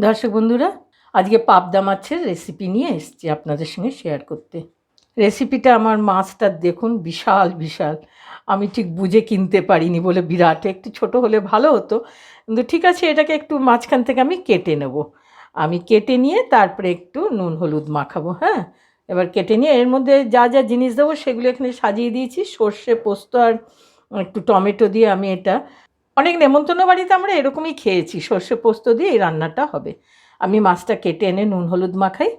দর্শক বন্ধুরা, আজকে পাবদা মাছের রেসিপি নিয়ে এসেছি আপনাদের সঙ্গে শেয়ার করতে। রেসিপিটা আমার মাছটা দেখুন বিশাল বিশাল, আমি ঠিক বুঝে কিনতে পারিনি বলে বিরাট, একটু ছোট হলে ভালো হতো, কিন্তু ঠিক আছে, এটাকে একটু মাঝখান থেকে আমি কেটে নেব। আমি কেটে নিয়ে তারপরে একটু নুন হলুদ মাখাবো। হ্যাঁ, এবার কেটে নিয়ে এর মধ্যে যা যা জিনিস দেবো সেগুলো এখানে সাজিয়ে দিয়েছি। সর্ষে পোস্ত আর একটু টমেটো দিয়ে আমি এটা অনেক নেমন্তন্ন বাড়িতে আমরা এরকমই খেয়েছি, সর্ষে পোস্ত দিয়ে এই রান্নাটা হবে। আমি মাছটা কেটে এনে নুন হলুদ মাখাই।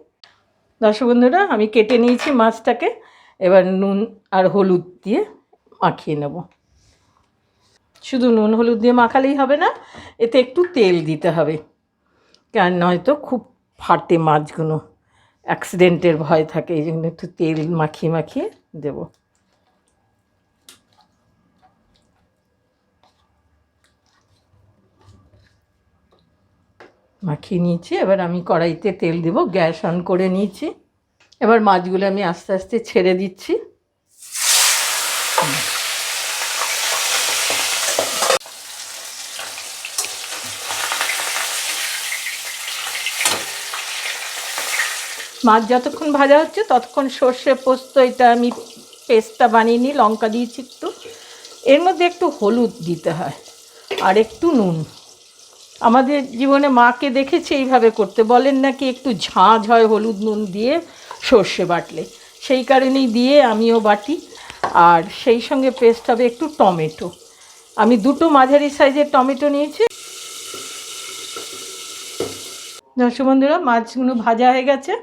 দর্শক বন্ধুরা, আমি কেটে নিয়েছি মাছটাকে, এবার নুন আর হলুদ দিয়ে মাখিয়ে নেব। শুধু নুন হলুদ দিয়ে মাখালেই হবে না, এতে একটু তেল দিতে হবে, কারণ নয়তো খুব ফাটে মাছগুলো, অ্যাক্সিডেন্টের ভয় থাকে, এই জন্য একটু তেল মাখিয়ে মাখিয়ে দেবো। মাখিয়ে নিয়েছি, এবার আমি কড়াইতে তেল দেব, গ্যাস অন করে নিয়েছি। এবার মাছগুলো আমি আস্তে আস্তে ছেড়ে দিচ্ছি। মাছ যতক্ষণ ভাজা হচ্ছে ততক্ষণ সর্ষে পোস্ত এটা আমি পেস্টটা বানিয়ে নিই, লঙ্কা দিয়েছি একটু, এর মধ্যে একটু হলুদ দিতে হয় আর একটু নুন। আমাদের জীবনে মাকে দেখেছি এইভাবে করতে, বলেন নাকি একটু ঝাঁঝ হয় হলুদ নুন দিয়ে সর্ষে বাটলে, সেই কারণেই দিয়ে আমিও বাটি। আর সেই সঙ্গে পেস্ট হবে একটু টমেটো, আমি দুটো মাঝারি সাইজের টমেটো নিয়েছি। দর্শক বন্ধুরা, মাছগুলো ভাজা হয়ে গেছে,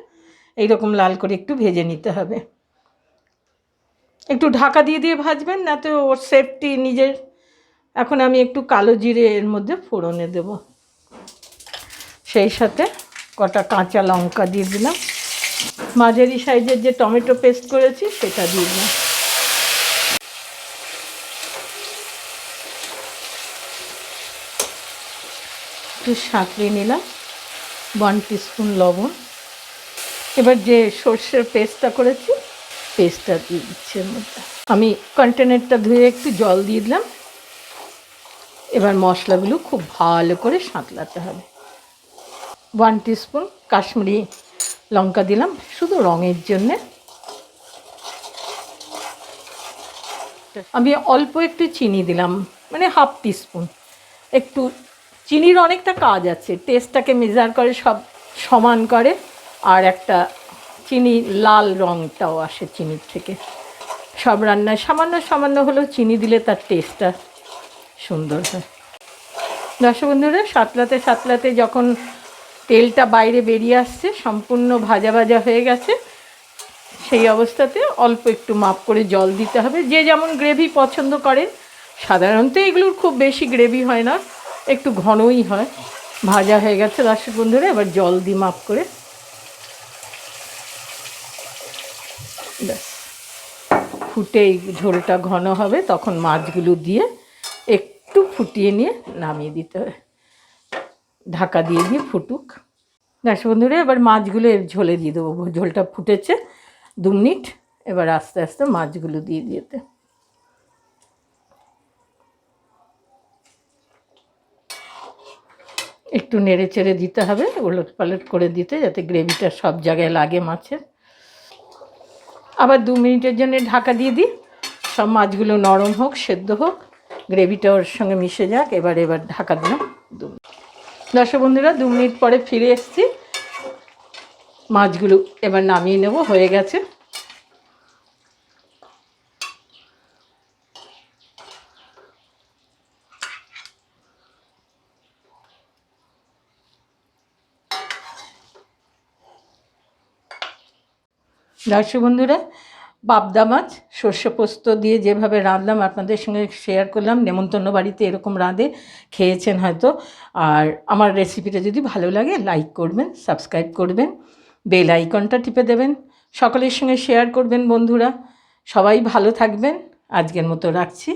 এইরকম লাল করে একটু ভেজে নিতে হবে। একটু ঢাকা দিয়ে দিয়ে ভাজবেন, না তো ওর সেফটি নিজের। এখন আমি একটু কালো জিরে এর মধ্যে ফোড়নে দেব, সেই সাথে কটা কাঁচা লঙ্কা দিয়ে দিলাম, মাঝারি সাইজের যে টমেটো পেস্ট করেছি সেটা দিয়ে দিলাম, একটু সাঁতরিয়ে নিলাম, 1 টিস্পুন লবণ। এবার যে সর্ষের পেস্টটা করেছি পেস্টটা দিয়ে দিচ্ছি এর মধ্যে। আমি কন্টেনারটা ধুয়ে একটু জল দিয়ে দিলাম। এবার মশলাগুলো খুব ভালো করে সাঁতলাতে হবে। 1 টিস্পুন কাশ্মীরি লঙ্কা দিলাম শুধু রঙের জন্যে। আমি অল্প একটু চিনি দিলাম, মানে 1/2 টিস্পুন। একটু চিনির অনেকটা কাজ আছে, টেস্টটাকে মেজার করে, সব সমান করে, আর একটা চিনি লাল রঙটাও আসে চিনির থেকে। সব রান্নায় সামান্য সামান্য হলেও চিনি দিলে তার টেস্টটা সুন্দর হয়। দর্শক বন্ধুরা, সাঁতলাতে সাঁতলাতে যখন তেলটা বাইরে বেরিয়ে আসছে, সম্পূর্ণ ভাজা ভাজা হয়ে গেছে, সেই অবস্থাতে অল্প একটু মাপ করে জল দিতে হবে, যে যেমন গ্রেভি পছন্দ করে। সাধারণত এগুলোর খুব বেশি গ্রেভি হয় না, একটু ঘনই হয়। ভাজা হয়ে গেছে দর্শক বন্ধুরা, এবার জল দিই মাপ করে। ব্যাস, ফুটে ঝোলটা ঘন হবে, তখন মাছগুলো দিয়ে একটু ফুটিয়ে নিয়ে নামিয়ে দিতে হবে, ঢাকা দিয়ে দিয়ে ফুটুক। দর্শক বন্ধুরা, এবার মাছগুলো এর ঝোলে দিয়ে দেবো। ঝোলটা ফুটেছে 2 মিনিট, এবার আস্তে আস্তে মাছগুলো দিয়ে দিতে, একটু নেড়ে চেড়ে দিতে হবে, ওলট পালট করে দিতে, যাতে গ্রেভিটা সব জায়গায় লাগে মাছের। আবার 2 মিনিটের জন্য ঢাকা দিয়ে দিই, সব মাছগুলো নরম হোক, সেদ্ধ হোক, গ্রেভিটা ওর সঙ্গে মিশে যাক। এবার ঢাকা দিলাম 2 মিনিট। দর্শক বন্ধুরা, 2 মিনিট পরে ফিরে এসেছি, মাছগুলো এবার নামিয়ে নেব, হয়ে গেছে। দর্শক বন্ধুরা, পাবদা মাছ সর্ষে পোস্ত দিয়ে যেভাবে রাঁধলাম আপনাদের সঙ্গে শেয়ার করলাম, নেমন্তন্ন বাড়িতে এরকম রাঁধে, খেয়েছেন হয়তো। আর আমার রেসিপিটা যদি ভালো লাগে লাইক করবেন, সাবস্ক্রাইব করবেন, বেল আইকনটা টিপে দেবেন, সকলের সঙ্গে শেয়ার করবেন। বন্ধুরা সবাই ভালো থাকবেন, আজকের মতো রাখছি।